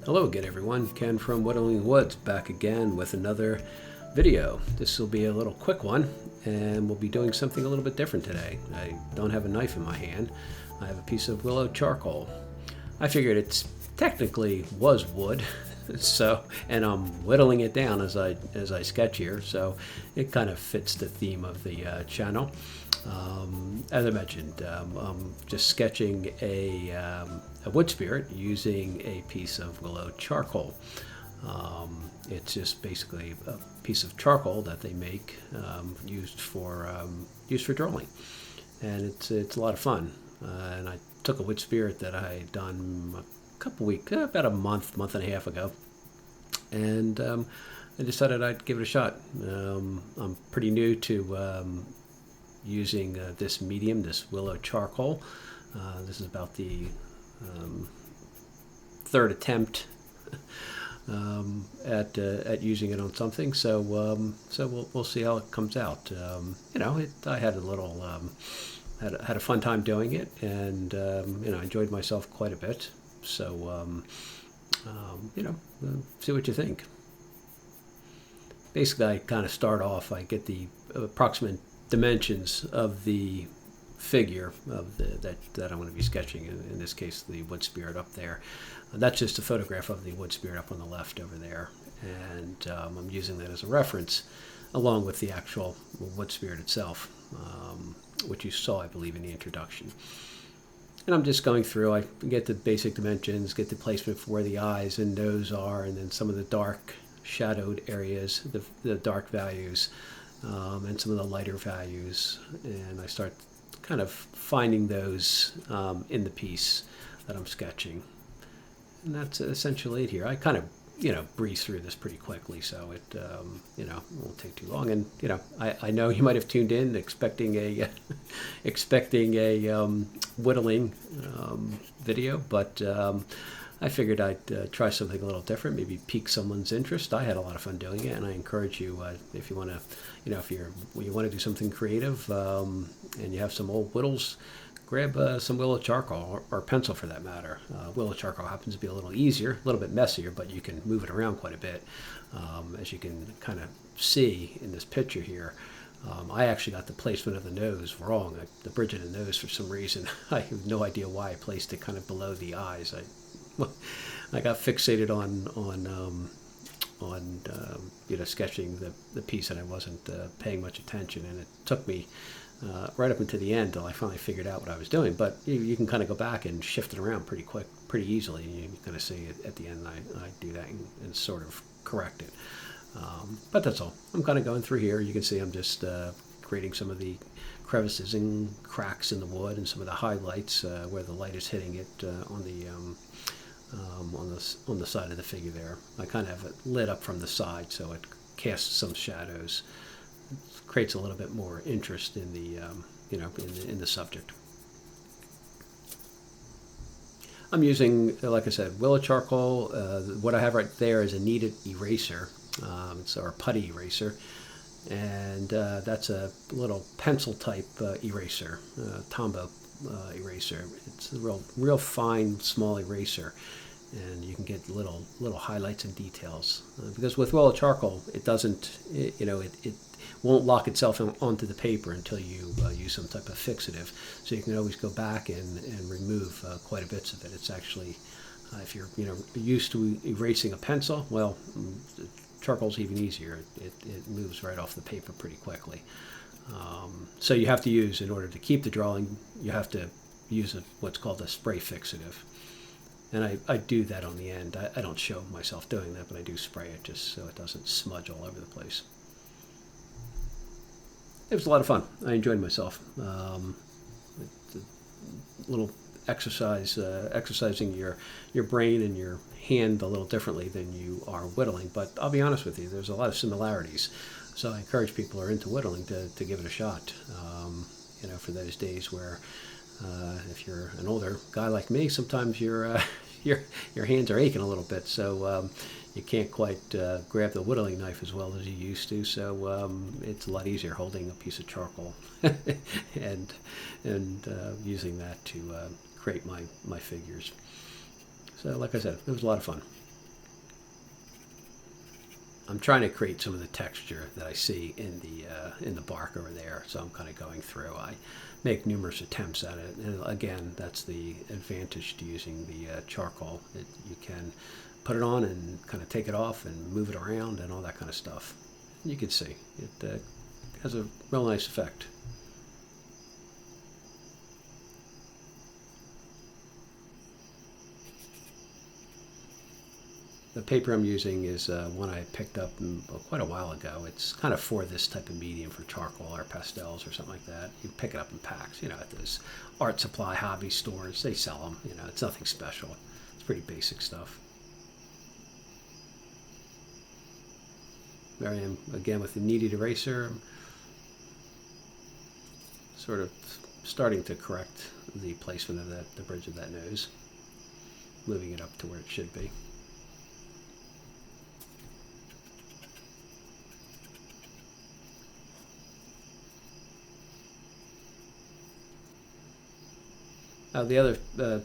Hello again everyone, Ken from Whittling Woods back again with another video. This will be a little quick one and we'll be doing something a little bit different today. I don't have a knife in my hand. I have a piece of willow charcoal. I figured it technically was wood, and I'm whittling it down as I sketch here, so it kind of fits the theme of the channel. As I mentioned, I'm just sketching a wood spirit using a piece of willow charcoal. It's just basically a piece of charcoal that they make used for drawing, and it's a lot of fun. And I took a wood spirit that I had done a couple weeks, about a month and a half ago, and I decided I'd give it a shot. I'm pretty new to using this medium, this willow charcoal. This is about the third attempt at using it on something. So we'll see how it comes out. I had a little had a fun time doing it, and I enjoyed myself quite a bit. So see what you think. Basically, I kind of start off. I get the approximate dimensions of the figure of that I'm going to be sketching. In this case, the wood spirit up there. That's just a photograph of the wood spirit up on the left over there, and I'm using that as a reference, along with the actual wood spirit itself, which you saw, I believe, in the introduction. And I'm just going through. I get the basic dimensions, get the placement for where the eyes and nose are, and then some of the dark shadowed areas, the dark values, and some of the lighter values, and I start kind of finding those in the piece that I'm sketching. And that's essentially it here. I kind of breeze through this pretty quickly, so it won't take too long. And I know you might have tuned in expecting a whittling video, but I figured I'd try something a little different, maybe pique someone's interest. I had a lot of fun doing it, and I encourage you, if you want to, if you want to do something creative, and you have some old whittles, grab some willow charcoal, or pencil for that matter. Willow charcoal happens to be a little easier, a little bit messier, but you can move it around quite a bit, as you can kind of see in this picture here. I actually got the placement of the nose wrong. The bridge of the nose, for some reason, I have no idea why I placed it kind of below the eyes. I got fixated on sketching the piece, and I wasn't paying much attention, and it took me right up until the end till I finally figured out what I was doing. But you can kind of go back and shift it around pretty easily, and you can kind of see it at the end. I do that and sort of correct it. But that's all. I'm kind of going through here. You can see I'm just creating some of the crevices and cracks in the wood, and some of the highlights where the light is hitting it on the side of the figure there. I kind of have it lit up from the side, so it casts some shadows. It creates a little bit more interest in the in the subject. I'm using, like I said, willow charcoal. What I have right there is a kneaded eraser. It's our putty eraser, and that's a little pencil type eraser, Tombow eraser. It's a real fine, small eraser, and you can get little highlights and details. Because with willow charcoal, it doesn't, it won't lock itself onto the paper until you use some type of fixative. So you can always go back and remove quite a bit of it. It's actually, if you're used to erasing a pencil, well, charcoal's even easier. It moves right off the paper pretty quickly. So you have to use, in order to keep the drawing, you have to use what's called a spray fixative. And I do that on the end. I don't show myself doing that, but I do spray it just so it doesn't smudge all over the place. It was a lot of fun. I enjoyed myself. A little exercise, exercising your brain and your hand a little differently than you are whittling. But I'll be honest with you, there's a lot of similarities. So I encourage people who are into whittling to give it a shot. For those days where if you're an older guy like me, sometimes your hands are aching a little bit. So you can't quite grab the whittling knife as well as you used to, so it's a lot easier holding a piece of charcoal and using that to create my figures. So like I said, it was a lot of fun. I'm trying to create some of the texture that I see in the bark over there. So I'm kind of going through. I make numerous attempts at it, and again, that's the advantage to using the charcoal. You can put it on and kind of take it off and move it around and all that kind of stuff. You can see it has a real nice effect. The paper I'm using is one I picked up quite a while ago. It's kind of for this type of medium, for charcoal or pastels or something like that. You pick it up in packs, at those art supply hobby stores. They sell them, it's nothing special. It's pretty basic stuff. There I am again with the kneaded eraser. Sort of starting to correct the placement of the bridge of that nose. Moving it up to where it should be. The other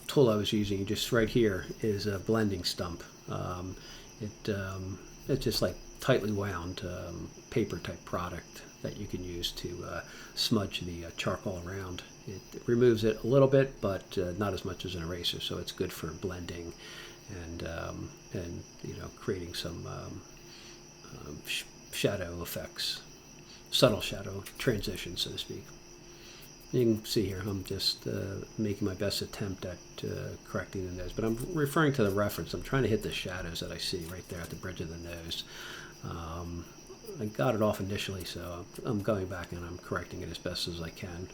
tool I was using, just right here, is a blending stump. It's just like tightly wound paper type product that you can use to smudge the charcoal around. It removes it a little bit, but not as much as an eraser, so it's good for blending and creating some shadow effects, subtle shadow transitions, so to speak. You can see here, I'm just making my best attempt at correcting the nose, but I'm referring to the reference. I'm trying to hit the shadows that I see right there at the bridge of the nose. I got it off initially, so I'm going back and I'm correcting it as best as I can.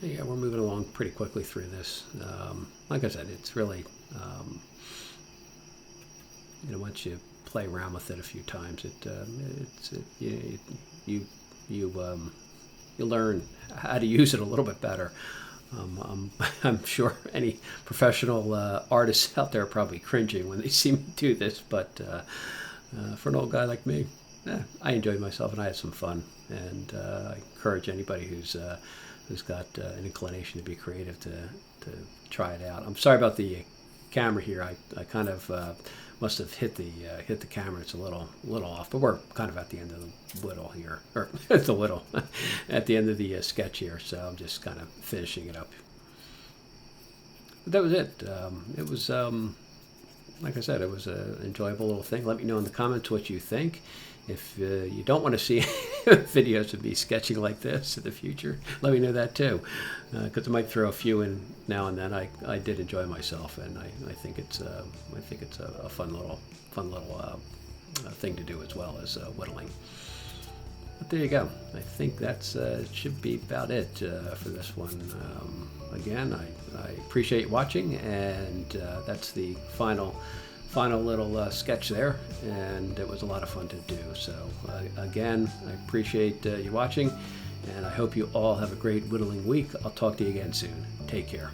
Yeah, we're moving along pretty quickly through this. Like I said, it's really, once you play around with it a few times, you learn how to use it a little bit better. I'm sure any professional artists out there are probably cringing when they see me do this, but for an old guy like me, I enjoyed myself and I had some fun. And I encourage anybody who's got an inclination to be creative to try it out. I'm sorry about the camera here. I kind of must have hit the camera. It's a little off, but we're kind of at the end of the whittle here, or the whittle, at the end of the sketch here. So I'm just kind of finishing it up. But that was it. It was, like I said, it was an enjoyable little thing. Let me know in the comments what you think. If you don't want to see videos of me sketching like this in the future, let me know that too, because I might throw a few in now and then. I did enjoy myself, and I think it's a fun little thing to do as well as whittling. But there you go. I think that's should be about it for this one. Again, I appreciate you watching, and that's the final little sketch there, and it was a lot of fun to do. So again, I appreciate you watching, and I hope you all have a great whittling week. I'll talk to you again soon. Take care.